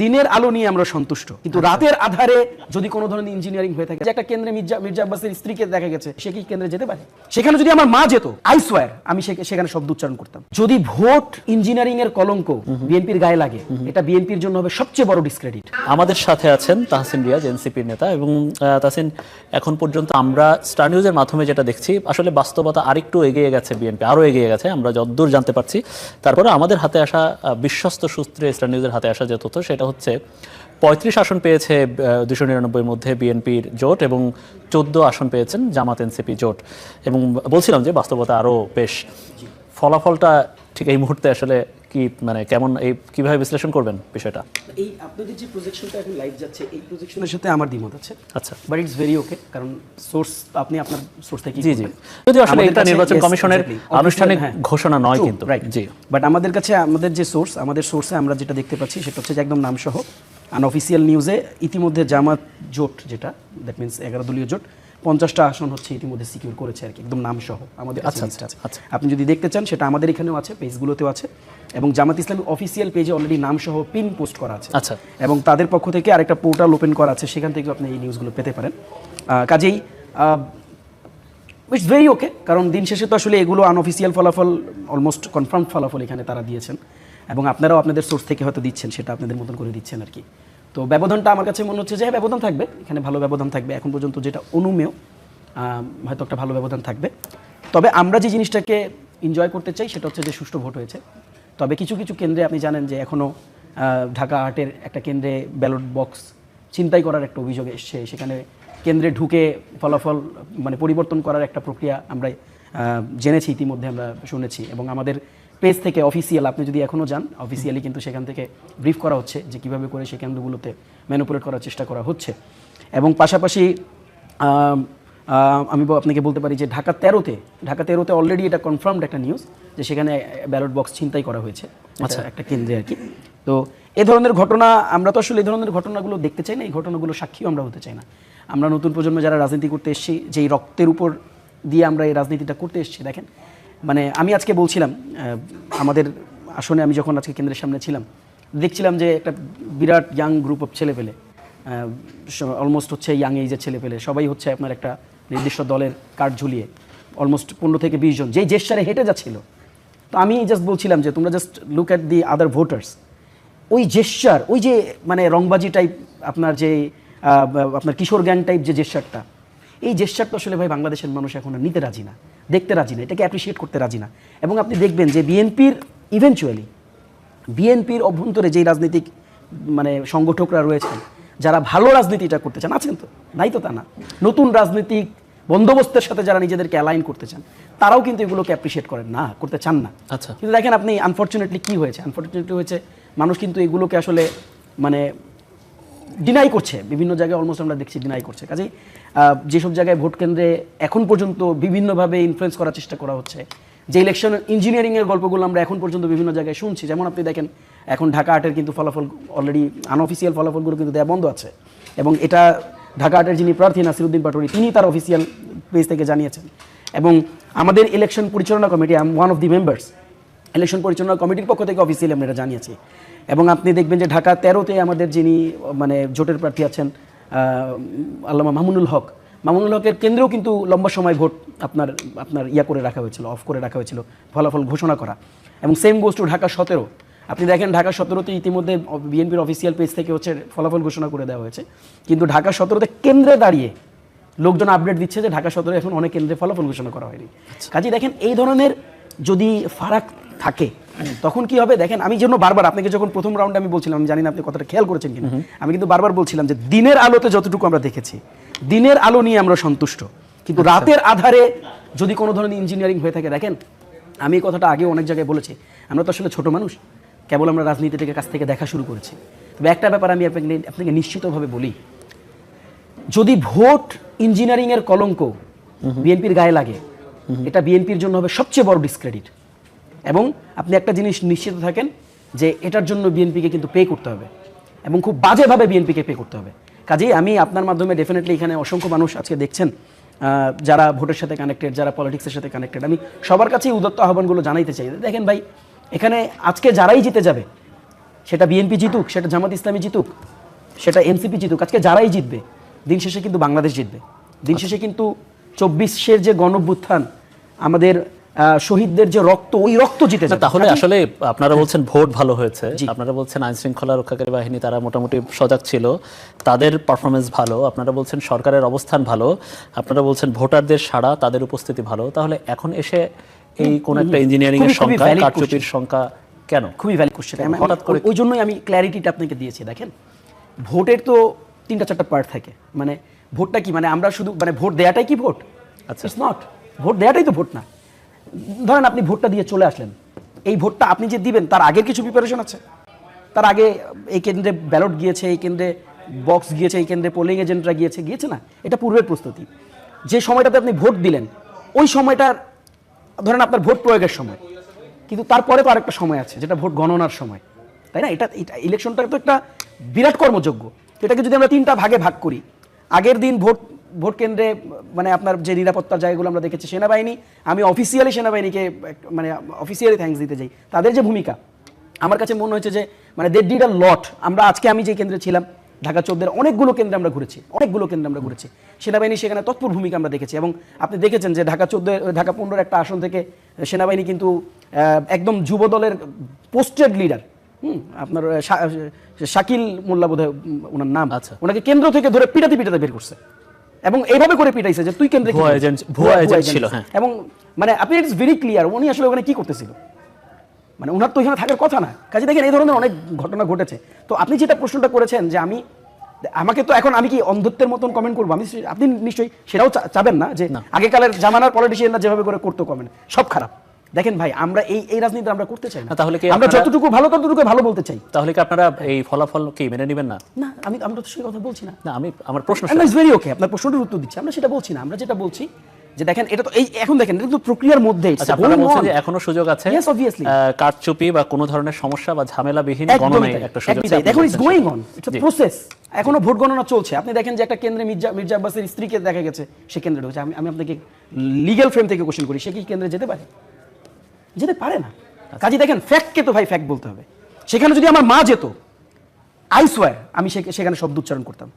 দিনের আলো নিয়ে আমরা সন্তুষ্ট, কিন্তু রাতের আধারে যদি কোনো ধরনের ইঞ্জিনিয়ারিং হয়ে থাকে, যে একটা কেন্দ্রে মির্জা আব্বাসের স্ত্রীকে দেখা গেছে, সে কি কেন্দ্রে যেতে পারে? সেখানে যদি আমার মা যেত, আই সোয়ার আমি সেখানে শব্দ উচ্চারণ করতাম। যদি ভোট ইঞ্জিনিয়ারিং এর কলঙ্ক বিএনপির গায়ে লাগে, এটা বিএনপির জন্য হবে সবচেয়ে বড় ডিসক্রেডিট। আমাদের সাথে আছেন তাহসিন রিয়াজ, এনসিপির নেতা। এবং তাহসিন, এখন পর্যন্ত আমরা স্টার নিউজের মাধ্যমে যেটা দেখছি, আসলে বাস্তবতা আরেকটু এগিয়ে গেছে, বিএনপি আরও এগিয়ে গেছে, আমরা যতদূর জানতে পারছি। তারপরে আমাদের হাতে আসা বিশ্বস্ত সূত্রে স্টার নিউজের হাতে আসা যে তথ্য, সেটা হচ্ছে 35 আসন পেয়েছে 299-এর মধ্যে বিএনপির জোট, এবং 14 আসন পেয়েছেন জামাত এনসিপি জোট। এবং বলছিলাম যে বাস্তবতা আরও বেশ, ফলাফলটা ঠিক এই মুহূর্তে আসলে কি, মানে কেমন, এই কিভাবে বিশ্লেষণ করবেন বিষয়টা? এই আপনাদের যে প্রজেকশনটা এখন লাইভ যাচ্ছে, এই প্রজেকশনের সাথে আমার দ্বিমত আছে। আচ্ছা, বাট ইটস ভেরি ওকে, কারণ সোর্স আপনি আপনার সোর্স থেকে জি জি, যদি আসলে এটা নির্বাচন কমিশনের আনুষ্ঠানিক ঘোষণা নয়, কিন্তু জি, বাট আমাদের কাছে আমাদের যে সোর্স, আমাদের সোর্সে আমরা যেটা দেখতে পাচ্ছি সেটা হচ্ছে যে একদম নামসহ আনঅফিসিয়াল নিউজে ইতিমধ্যে জামাত জোট, যেটা দ্যাট মিনস 11 দলীয় জোট, 50টা আসন হচ্ছে ইতিমধ্যে সিকিউর করেছে আর কি, একদম নাম সহ আমাদের কাছে লিস্ট আছে। আপনি যদি দেখতে চান সেটা আমাদের এখানেও আছে, পেজগুলোতেও আছে, এবং জামাত ইসলামী অফিসিয়াল পেজে অলরেডি নাম সহ পিন পোস্ট করা আছে। আচ্ছা, এবং তাদের পক্ষ থেকে আরেকটা পোর্টাল ওপেন করা আছে, সেখান থেকে আপনি এই নিউজগুলো পেতে পারেন। কাজেই ইটস ভেরি ওকে, কারণ দিন শেষে তো আসলে এগুলো আনঅফিসিয়াল ফলাফল, অলমোস্ট কনফার্ম ফলাফল এখানে তারা দিয়েছেন, এবং আপনারাও আপনাদের সোর্স থেকে হয়তো দিচ্ছেন, সেটা আপনাদের মতন করে দিচ্ছেন আর কি। তো ব্যবধানটা আমার কাছে মনে হচ্ছে যে ব্যবধান থাকবে, এখানে ভালো ব্যবধান থাকবে, এখন পর্যন্ত যেটা অনুমেয়, হয়তো একটা ভালো ব্যবধান থাকবে। তবে আমরা যে জিনিসটাকে এনজয় করতে চাই সেটা হচ্ছে যে সুষ্ঠু ভোট হয়েছে। তবে কিছু কিছু কেন্দ্রে আপনি জানেন যে এখনও ঢাকা 8-এর একটা কেন্দ্রে ব্যালট বক্স ছিনতাই করার একটা অভিযোগ এসছে, সেখানে কেন্দ্রে ঢুকে ফলাফল মানে পরিবর্তন করার একটা প্রক্রিয়া আমরা জেনেছি, ইতিমধ্যে আমরা শুনেছি, এবং আমাদের পেজ থেকে অফিসিয়াল, আপনি যদি এখনও যান অফিসিয়ালি কিন্তু সেখান থেকে ব্রিফ করা হচ্ছে যে কীভাবে করে সেই কেন্দ্রগুলোতে ম্যানিপুলেট করার চেষ্টা করা হচ্ছে। এবং পাশাপাশি আমি আপনাকে বলতে পারি যে ঢাকা 13-তে অলরেডি এটা কনফার্মড একটা নিউজ যে সেখানে ব্যালট বক্স ছিনতাই করা হয়েছে, আচ্ছা, একটা কেন্দ্রে আর কি। তো এই ধরনের ঘটনা, আমরা তো আসলে এই ধরনের ঘটনাগুলো দেখতে চাই না, এই ঘটনাগুলো সাক্ষীও আমরা হতে চাই না। আমরা নতুন প্রজন্ম যারা রাজনীতি করতে এসেছি, যেই রক্তের উপর দিয়ে আমরা এই রাজনীতিটা করতে এসেছি, দেখেন মানে আমি আজকে বলছিলাম আমাদের আসনে, আমি যখন আজকে কেন্দ্রের সামনে ছিলাম, দেখছিলাম যে একটা বিরাট ইয়াং গ্রুপ অফ ছেলেপেলে, অলমোস্ট হচ্ছে ইয়াং এইজের ছেলেপেলে, সবাই হচ্ছে আপনার একটা নির্দিষ্ট দলের কার্ড ঝুলিয়ে অলমোস্ট 15 থেকে 20 জন, যেই জেস্টারে হেঁটে যাচ্ছিল। তো আমি জাস্ট বলছিলাম যে তোমরা just look at the other voters, ওই জেস্টার, ওই যে মানে রংবাজি টাইপ, আপনার যে আপনার কিশোর গ্যাং টাইপ যে জেস্টারটা, এই জেস্টারটা আসলে ভাই বাংলাদেশের মানুষ এখন নিতে রাজি না, দেখতে রাজি না, এটাকে অ্যাপ্রিসিয়েট করতে রাজি না। এবং আপনি দেখবেন যে বিএনপির অভ্যন্তরে যেই রাজনৈতিক মানে সংগঠকরা রয়েছেন, যারা ভালো রাজনীতিটা করতে চান, আছেন তো, নাই তো তা না, নতুন রাজনৈতিক বন্দোবস্তের সাথে যারা নিজেদেরকে অ্যালাইন করতে চান, তারাও কিন্তু এগুলোকে অ্যাপ্রিসিয়েট করেন না, করতে চান না। আচ্ছা, কিন্তু দেখেন আপনি আনফর্চুনেটলি কি হয়েছে, মানুষ কিন্তু এগুলোকে আসলে মানে ডিনাই করছে, বিভিন্ন জায়গায় অলমোস্ট আমরা দেখছি ডিনাই করছে। কাজেই যেসব জায়গায় ভোট কেন্দ্রে এখন পর্যন্ত বিভিন্নভাবে ইনফ্লুয়েন্স করার চেষ্টা করা হচ্ছে, যে ইলেকশন ইঞ্জিনিয়ারিংয়ের গল্পগুলো আমরা এখন পর্যন্ত বিভিন্ন জায়গায় শুনছি, যেমন আপনি দেখেন এখন ঢাকা 8-এর কিন্তু ফলাফল অলরেডি আনঅফিসিয়াল ফলাফলগুলো কিন্তু দেওয়া বন্ধ আছে, এবং এটা ঢাকা 8-এর যিনি প্রার্থী নাসিরউদ্দিন পাটোয়ারি, তিনি তার অফিসিয়াল পেজ থেকে জানিয়েছেন। এবং আমাদের ইলেকশন পরিচালনা committee, I am one of the members, election পরিচালনা কমিটির পক্ষ থেকে অফিসিয়ালি আমরা এটা জানিয়েছি। এবং আপনি দেখবেন যে ঢাকা 13-তে আমাদের যিনি মানে জোটের প্রার্থী আছেন আল্লামা মামুনুল হকের কেন্দ্রেও কিন্তু লম্বা সময় ভোট আপনার করে রাখা হয়েছিল, অফ করে রাখা হয়েছিল ফলাফল ঘোষণা করা। এবং সেম গোজ টু ঢাকা 17, আপনি দেখেন ঢাকা 17-তে ইতিমধ্যে বিএনপির অফিসিয়াল পেজ থেকে হচ্ছে ফলাফল ঘোষণা করে দেওয়া হয়েছে, কিন্তু ঢাকা 17-তে কেন্দ্রে দাঁড়িয়ে লোকজন আপডেট দিচ্ছে যে ঢাকা 17 এখন অনেক কেন্দ্রে ফলাফল ঘোষণা করা হয়নি। কাজে দেখেন এই ধরনের যদি ফারাক থাকে তখন কি হবে, দেখেন আমি জন্য বারবার আপনাকে যখন প্রথম রাউন্ডে আমি বলছিলাম, আমি জানি না আপনি কতটা খেয়াল করেছেন কিনা, আমি কিন্তু বারবার বলছিলাম যে দিনের আলোতে যতটুকু আমরা দেখেছি, দিনের আলো নিয়ে আমরা সন্তুষ্ট, কিন্তু রাতের আধারে যদি কোনো ধরনের ইঞ্জিনিয়ারিং হয়ে থাকে, দেখেন আমি এই কথাটা আগে অনেক জায়গায় বলেছি, আমরা তো আসলে ছোট মানুষ, কেবল আমরা রাজনীতিটাকে কাছ থেকে দেখা শুরু করেছি। তবে একটা ব্যাপার আমি আপনাকে নিশ্চিতভাবে বলি, যদি ভোট ইঞ্জিনিয়ারিংয়ের কলঙ্ক বিএনপির গায়ে লাগে, এটা বিএনপির জন্য হবে সবচেয়ে বড় ডিসক্রেডিট। এবং আপনি একটা জিনিস নিশ্চিত থাকেন যে এটার জন্য বিএনপিকে কিন্তু পে করতে হবে, এবং খুব বাজেভাবে বিএনপিকে পে করতে হবে। কাজেই আমি আপনার মাধ্যমে ডেফিনেটলি এখানে অসংখ্য মানুষ আজকে দেখছেন যারা ভোটের সাথে কানেক্টেড, যারা পলিটিক্সের সাথে কানেক্টেড, আমি সবার কাছেই উদাত্ত আহ্বানগুলো জানাইতে চাই। দেখেন ভাই, এখানে আজকে যারাই জিতে যাবে সেটা বিএনপি জিতুক, সেটা জামাত ইসলামী জিতুক, সেটা এনসিপি জিতুক, আজকে যারাই জিতবে দিন শেষে কিন্তু বাংলাদেশ জিতবে। দিন শেষে কিন্তু 24-এর যে গণঅভ্যুত্থান, আমাদের শহীদদের যে রক্ত, ওই রক্ত জিতে যাবে। তাহলে আসলে আপনারা বলছেন ভোট ভালো হয়েছে, আপনারা বলছেন আইন শৃঙ্খলা রক্ষাকারী বাহিনী তারা মোটামুটি সজাগ ছিল, তাদের পারফরমেন্স ভালো, আপনারা বলছেন সরকারের অবস্থান ভালো, আপনারা বলছেন ভোটারদের সাড়া, তাদের উপস্থিতি ভালো, তাহলে এখন এসে এই কোন একটা ইঞ্জিনিয়ারিং এর সংখ্যা, কারচুপির সংখ্যা কেন? খুবই ভ্যালিড কোশ্চেন। হঠাৎ করে ওই জন্যই আমি ক্ল্যারিটিটা আপনাকে দিয়েছি। দেখেন, ভোটের তো 3-4টা পার্ট থাকে। মানে ভোটটা কি, মানে আমরা শুধু মানে ভোট দেওয়াটাই কি ভোট? আচ্ছা, ইটস নট। ভোট দেওয়াটাই তো ভোট না। ধরেন আপনি ভোটটা দিয়ে চলে আসলেন, এই ভোটটা আপনি যে দিবেন তার আগের কিছু প্রিপারেশন আছে। তার আগে এই কেন্দ্রে ব্যালট গিয়েছে, এই কেন্দ্রে বক্স গিয়েছে, এই কেন্দ্রে পোলিং এজেন্টরা গিয়েছে না, এটা পূর্বের প্রস্তুতি। যে সময়টাতে আপনি ভোট দিলেন ওই সময়টার ধরেন আপনার ভোট প্রয়োগের সময়, কিন্তু তারপরে তো আরেকটা সময় আছে যেটা ভোট গণনার সময়, তাই না? এটা ইলেকশনটা তো একটা বিরাট কর্মযজ্ঞ। তো এটাকে যদি আমরা 3টা ভাগে ভাগ করি, আগের দিন ভোট কেন্দ্রে মানে আপনার যে নিরাপত্তার জায়গাগুলো আমরা দেখেছি, সেনাবাহিনী, আমি অফিসিয়ালি সেনাবাহিনীকে মানে অফিসিয়ালি থ্যাঙ্কস দিতে চাই, তাদের যে ভূমিকা আমার কাছে মনে হয়েছে যে মানে দে ডিড আ লট। আমি যে কেন্দ্রে ছিলাম ঢাকা 14-এর অনেকগুলো কেন্দ্রে আমরা ঘুরেছি, সেনাবাহিনী সেখানে তৎপর ভূমিকা আমরা দেখেছি। এবং আপনি দেখেছেন যে ঢাকা 15-র একটা আসন থেকে সেনাবাহিনী কিন্তু একদম যুব দলের পোস্টেড লিডার, আপনার শাকিল মোল্লা বোধহয় ওনার নাম, ওনাকে কেন্দ্র থেকে ধরে পিটাতে বের করছে এবং এইভাবে করে পিটাইছে যে তুই কেন্দ্রে ভুয়া এজেন্ট ছিল। হ্যাঁ, এবং মানে আপনি ইটস ভেরি ক্লিয়ার উনি আসলে ওখানে কি করতেছিল, মানে ওনার তো এখানে থাকার কথা না। কাজে দেখেন এই ধরনের অনেক ঘটনা ঘটেছে। তো আপনি যেটা প্রশ্নটা করেছেন যে আমাকে তো এখন আমি কি অন্ধত্বের মতন কমেন্ট করবো, আপনি নিশ্চয়ই সেটাও চাবেন না যে আগেকালের জামানার পলিটিশিয়ানরা যেভাবে করে করতো কমেন্ট সব খারাপ। দেখেন ভাই, আমরা এই রাজনীতি আমরা করতে চাই না। তাহলে কি আমরা যতটুকু ভালো ততটুকু ভালো বলতে চাই। তাহলে কি আপনারা এই ফলাফল কি মেনে নেবেন না? না, আমি তো সেই কথা বলছি না। আমি আমার প্রশ্ন ভেরি ওকে, আপনার প্রশ্নটার উত্তর দিচ্ছি। আমরা সেটা বলছি না। আমরা যেটা বলছি যে দেখেন এটা তো এখন দেখেন এটা তো প্রক্রিয়ার মধ্যে। আপনারা বলছেন যে এখনো সুযোগ আছে কারচুপি বা কোনো ধরনের সমস্যা বা ঝামেলাবিহীন গণনায় একটা সুযোগ আছে। দেখুন it's going on, it's a process. এখনো ভোট গণনা চলছে। আপনি দেখেন যে একটা কেন্দ্রে মির্জা আব্বাসের স্ত্রীকে দেখা গেছে সে কেন্দ্রে ঢুকছে। আমি আপনাকে লিগ্যাল ফ্রেম থেকে কোশ্চেন করি, সে কি কেন্দ্রে যেতে পারে না। কাজে দেখেন ফ্যাক্টকে তো ভাই ফ্যাক্ট বলতে হবে। সেখানে যদি আমার মা যেত, আই সোয়ার আমি সেখানে শব্দ উচ্চারণ করতাম।